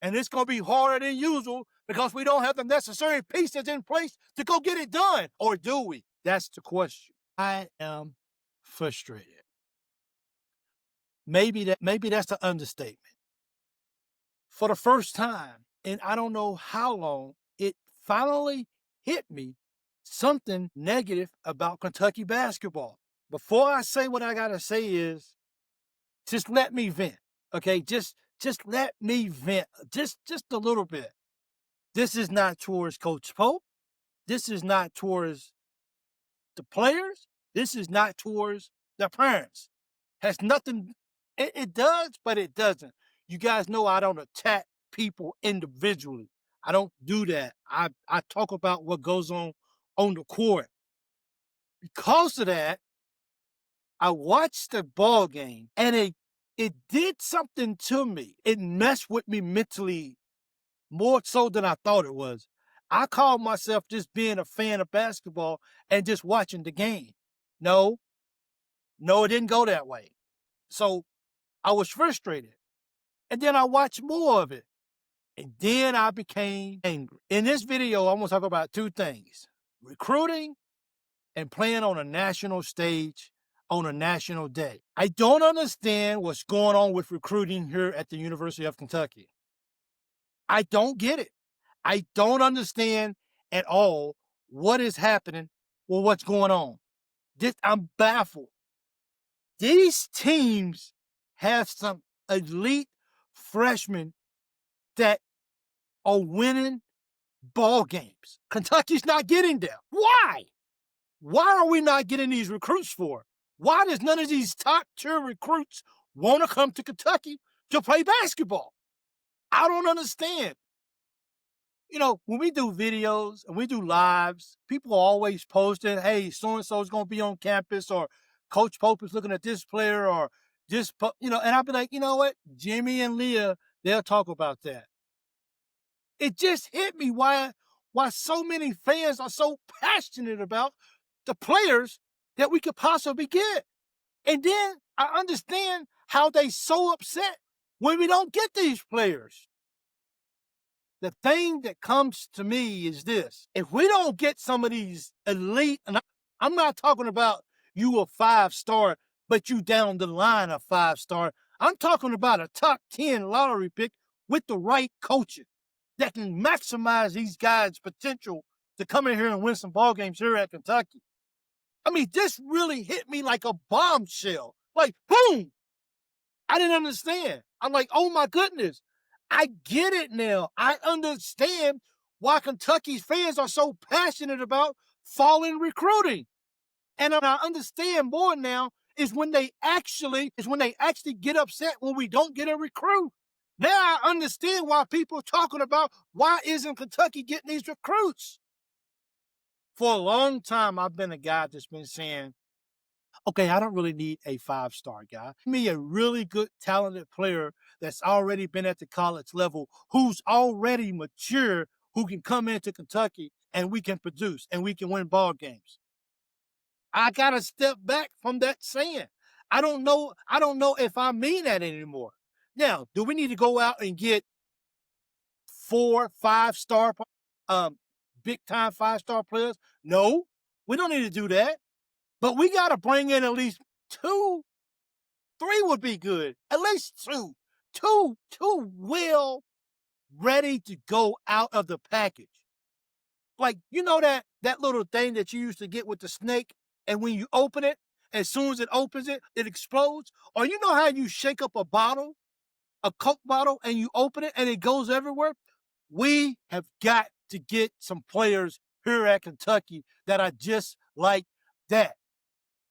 And it's going to be harder than usual because we don't have the necessary pieces in place to go get it done. Or do we? That's the question. I am frustrated. Maybe that's the understatement. For the first time in I don't know how long, it finally hit me something negative about Kentucky basketball. Before I say what I gotta say is just let me vent. Okay, just let me vent. Just a little bit. This is not towards Coach Pope. This is not towards the players. This is not towards the parents. Has nothing. It does, but it doesn't. You guys know I don't attack people individually. I don't do that. I talk about what goes on the court. Because of that, I watched the ball game and it did something to me. It messed with me mentally more so than I thought it was. I called myself just being a fan of basketball and just watching the game. No, it didn't go that way. So I was frustrated. And then I watched more of it. And then I became angry. In this video, I'm going to talk about two things: recruiting and playing on a national stage on a national day. I don't understand what's going on with recruiting here at the University of Kentucky. I don't get it. I don't understand at all what is happening or what's going on. I'm baffled. These teams have some elite freshmen that are winning ball games. Kentucky's not getting them. Why? Why are we not getting these recruits for? Why does none of these top-tier recruits want to come to Kentucky to play basketball? I don't understand. You know, when we do videos and we do lives, people are always posting, hey, so-and-so is going to be on campus, or Coach Pope is looking at this player, or this, and I'll be like, you know what? Jimmy and Leah, they'll talk about that. It just hit me why so many fans are so passionate about the players that we could possibly get. And then I understand how they so upset when we don't get these players. The thing that comes to me is this: if we don't get some of these elite, and I'm not talking about you a 5-star, but you down the line a 5-star. I'm talking about a top 10 lottery pick with the right coaching that can maximize these guys' potential to come in here and win some ball games here at Kentucky. I mean, this really hit me like a bombshell. Like, boom! I didn't understand. I'm like, oh my goodness. I get it now. I understand why Kentucky's fans are so passionate about falling recruiting. And I understand more now is when they actually get upset when we don't get a recruit. Now I understand why people are talking about why isn't Kentucky getting these recruits. For a long time, I've been a guy that's been saying, okay, I don't really need a 5-star guy. Give me a really good, talented player that's already been at the college level, who's already mature, who can come into Kentucky and we can produce and we can win ball games. I gotta step back from that saying. I don't know if I mean that anymore. Now, do we need to go out and get 4, 5-star, big time 5-star players? No, we don't need to do that. But we got to bring in at least 2, 3 would be good. At least 2. 2 well ready to go out of the package. Like, you know that little thing that you used to get with the snake, and when you open it, as soon as it opens it, it explodes? Or you know how you shake up a bottle, a Coke bottle, and you open it and it goes everywhere? We have got to get some players here at Kentucky that are just like that.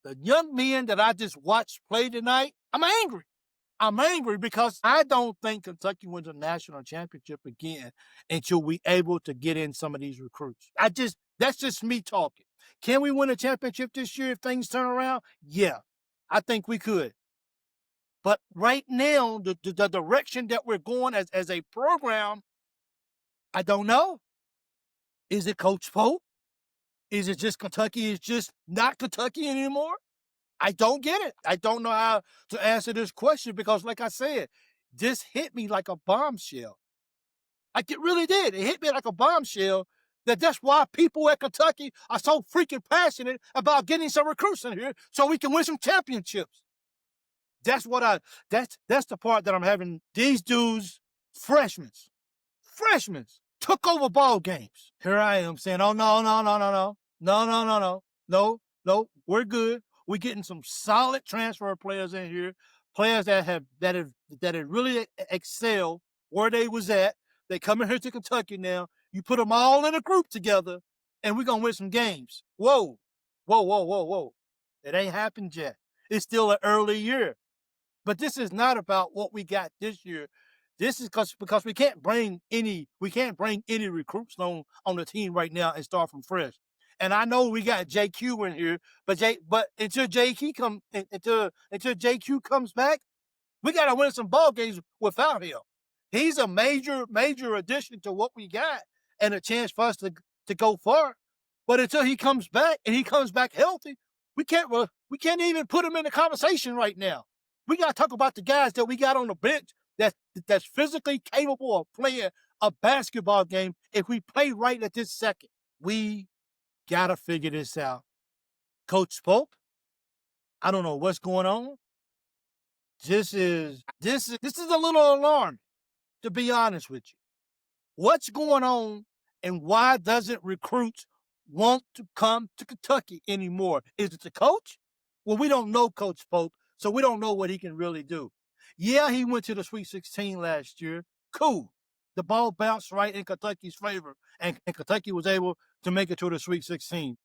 The young men that I just watched play tonight, I'm angry. I'm angry because I don't think Kentucky wins a national championship again until we able to get in some of these recruits. That's just me talking. Can we win a championship this year if things turn around? Yeah, I think we could. But right now, the direction that we're going as a program, I don't know. Is it Coach Pope? Is it just Kentucky is just not Kentucky anymore? I don't get it. I don't know how to answer this question because, like I said, this hit me like a bombshell. Like, it really did. It hit me like a bombshell that's why people at Kentucky are so freaking passionate about getting some recruits in here so we can win some championships. That's the part that I'm having. These dudes, freshmen, took over ball games. Here I am saying, oh, no, we're good. We're getting some solid transfer players in here, players that have really excelled where they was at. They coming here to Kentucky now. You put them all in a group together, and we're gonna win some games. Whoa. It ain't happened yet. It's still an early year. But this is not about what we got this year. This is because we can't bring any recruits on the team right now and start from fresh. And I know we got JQ in here, but until JQ comes back, we got to win some ball games without him. He's a major addition to what we got and a chance for us to go far. But until he comes back and he comes back healthy, we can't even put him in the conversation right now. We got to talk about the guys that we got on the bench that's physically capable of playing a basketball game if we play right at this second. We got to figure this out. Coach Pope, I don't know what's going on. This is a little alarming, to be honest with you. What's going on, and why doesn't recruits want to come to Kentucky anymore? Is it the coach? Well, we don't know Coach Pope, so we don't know what he can really do. Yeah, he went to the Sweet 16 last year. Cool. The ball bounced right in Kentucky's favor, and Kentucky was able to make it to the Sweet 16.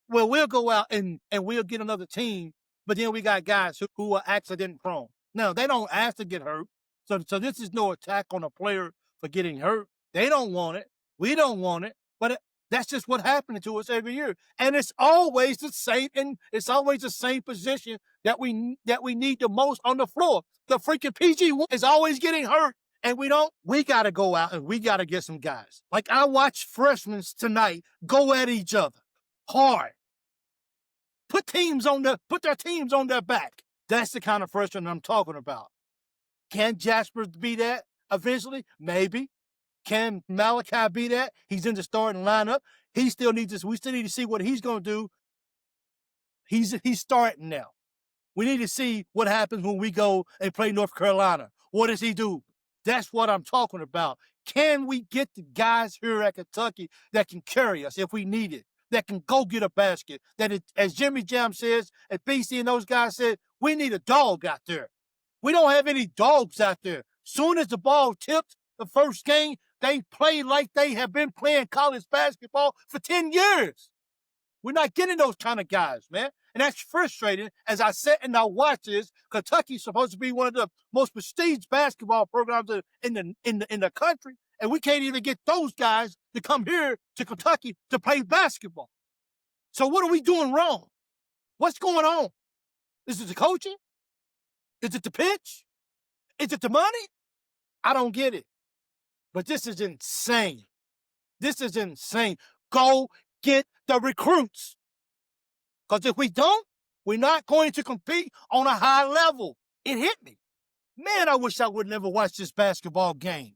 Well, we'll go out and we'll get another team, but then we got guys who are accident prone. Now, they don't ask to get hurt, so this is no attack on a player for getting hurt. They don't want it. We don't want it, but that's just what happened to us every year. And it's always the same, and it's always the same position that we need the most on the floor. The freaking PG1 is always getting hurt, and we got to go out and we got to get some guys. Like, I watched freshmen tonight go at each other hard. Put their teams on their back. That's the kind of freshman I'm talking about. Can Jasper be that eventually? Maybe. Can Malachi be that? He's in the starting lineup. We still need to see what he's going to do. He's starting now. We need to see what happens when we go and play North Carolina. What does he do? That's what I'm talking about. Can we get the guys here at Kentucky that can carry us if we need it, that can go get a basket, as Jimmy Jam says, as BC and those guys said, we need a dog out there. We don't have any dogs out there. Soon as the ball tipped the first game, they play like they have been playing college basketball for 10 years. We're not getting those kind of guys, man. And that's frustrating. As I sit and I watch this, Kentucky's supposed to be one of the most prestigious basketball programs in the country, and we can't even get those guys to come here to Kentucky to play basketball. So what are we doing wrong? What's going on? Is it the coaching? Is it the pitch? Is it the money? I don't get it. But this is insane. This is insane. Go get the recruits. Because if we don't, we're not going to compete on a high level. It hit me. Man, I wish I would never watch this basketball game.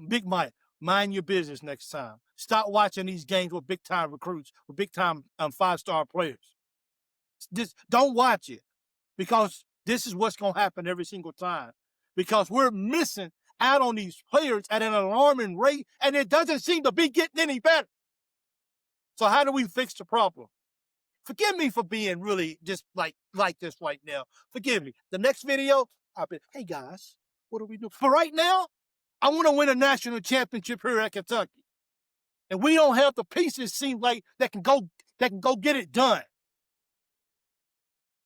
Big Mike, mind your business next time. Stop watching these games with big-time recruits, with big-time five-star players. Just don't watch it, because this is what's going to happen every single time. Because we're missing out on these players at an alarming rate, and it doesn't seem to be getting any better. So how do we fix the problem? Forgive me for being really just like this right now. Forgive me. The next video, I'll be, hey guys, what do we do? For right now, I want to win a national championship here at Kentucky. And we don't have the pieces, seem like, that can go get it done.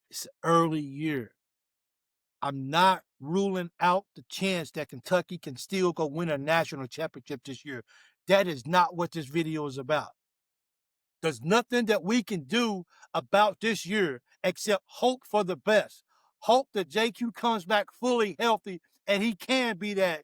It's an early year. I'm not ruling out the chance that Kentucky can still go win a national championship this year. That is not what this video is about. There's nothing that we can do about this year except hope for the best. Hope that JQ comes back fully healthy and he can be that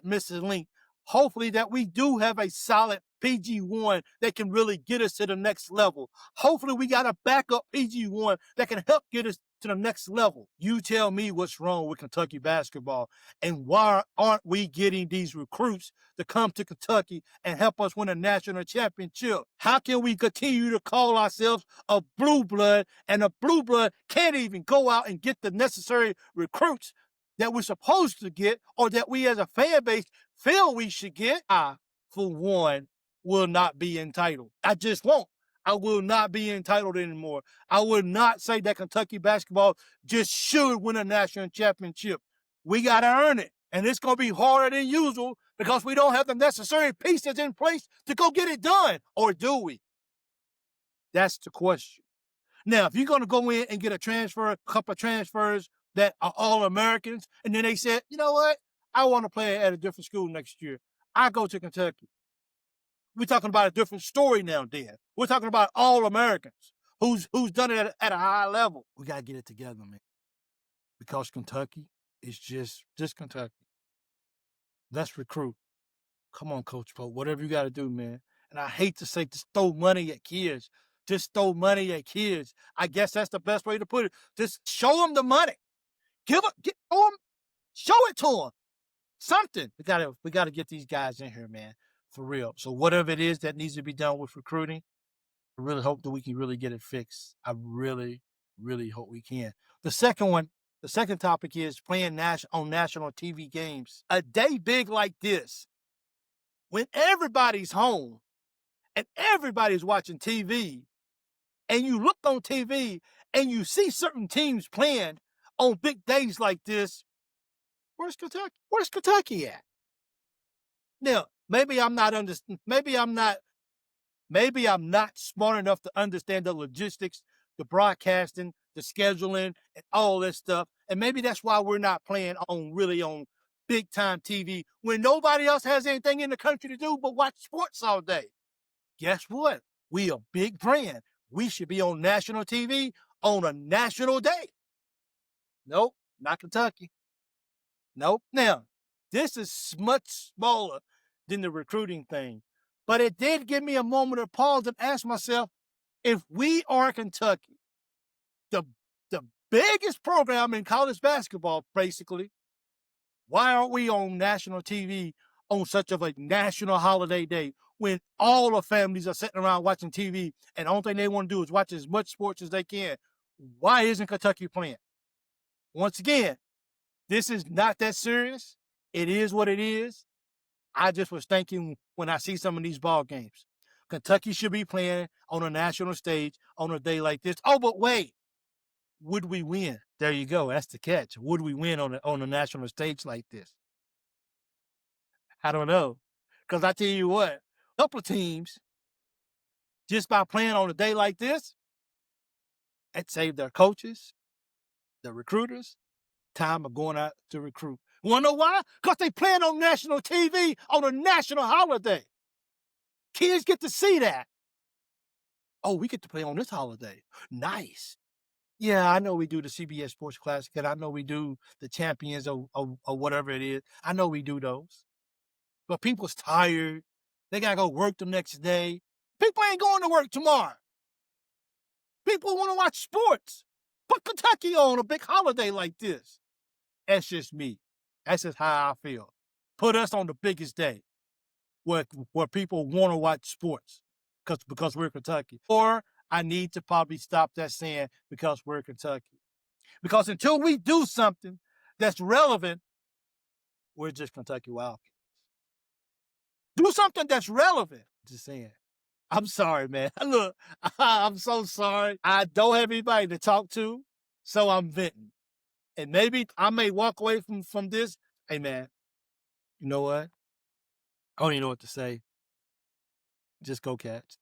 missing link. Hopefully that we do have a solid PG1 that can really get us to the next level. Hopefully we got a backup PG1 that can help get us to the next level. You tell me what's wrong with Kentucky basketball and why aren't we getting these recruits to come to Kentucky and help us win a national championship? How can we continue to call ourselves a blue blood and a blue blood can't even go out and get the necessary recruits that we're supposed to get or that we as a fan base feel we should get? I, for one, will not be entitled. I just won't. I will not be entitled anymore. I would not say that Kentucky basketball just should win a national championship. We got to earn it. And it's going to be harder than usual because we don't have the necessary pieces in place to go get it done. Or do we? That's the question. Now, if you're going to go in and get a couple of transfers that are all Americans, and then they said, you know what? I want to play at a different school next year. I go to Kentucky. We're talking about a different story now, Dan. We're talking about all Americans who's done it at a high level. We got to get it together, man. Because Kentucky is just Kentucky. Let's recruit. Come on, Coach Pope. Whatever you got to do, man. And I hate to say just throw money at kids. Just throw money at kids. I guess that's the best way to put it. Just show them the money. Show it to them. Something. We gotta get these guys in here, man. For real. So whatever it is that needs to be done with recruiting, I really hope that we can really get it fixed. I really, really hope we can. The second topic is playing on national TV games. A day big like this, when everybody's home and everybody's watching TV, and you look on TV and you see certain teams playing on big days like this, where's Kentucky? Where's Kentucky at? Now, maybe I'm not smart enough to understand the logistics, the broadcasting, the scheduling, and all this stuff. And maybe that's why we're not playing on big time TV when nobody else has anything in the country to do but watch sports all day. Guess what? We a big brand. We should be on national TV on a national day. Nope, not Kentucky. Nope. Now, this is much smaller than the recruiting thing, but it did give me a moment of pause and ask myself, if we are Kentucky, the biggest program in college basketball, basically, why aren't we on national TV on such of a national holiday day when all the families are sitting around watching TV and the only thing they want to do is watch as much sports as they can? Why isn't Kentucky playing? Once again, this is not that serious. It is what it is. I just was thinking when I see some of these ball games, Kentucky should be playing on a national stage on a day like this. Oh, but wait, would we win? There you go. That's the catch. Would we win on a national stage like this? I don't know. Because I tell you what, a couple of teams, just by playing on a day like this, it saved their coaches, the recruiters, time of going out to recruit. Want to know why? Because they playing on national TV on a national holiday. Kids get to see that. Oh, we get to play on this holiday. Nice. Yeah, I know we do the CBS Sports Classic, and I know we do the Champions or whatever it is. I know we do those. But people's tired. They got to go work the next day. People ain't going to work tomorrow. People want to watch sports. Put Kentucky on a big holiday like this. That's just me. That's just how I feel. Put us on the biggest day where people want to watch sports because we're Kentucky. Or I need to probably stop that saying because we're Kentucky. Because until we do something that's relevant, we're just Kentucky Wildcats. Do something that's relevant. Just saying. I'm sorry, man. Look, I'm so sorry. I don't have anybody to talk to, so I'm venting. And maybe I may walk away from this. Hey, man, you know what? I don't even know what to say. Just go Cats.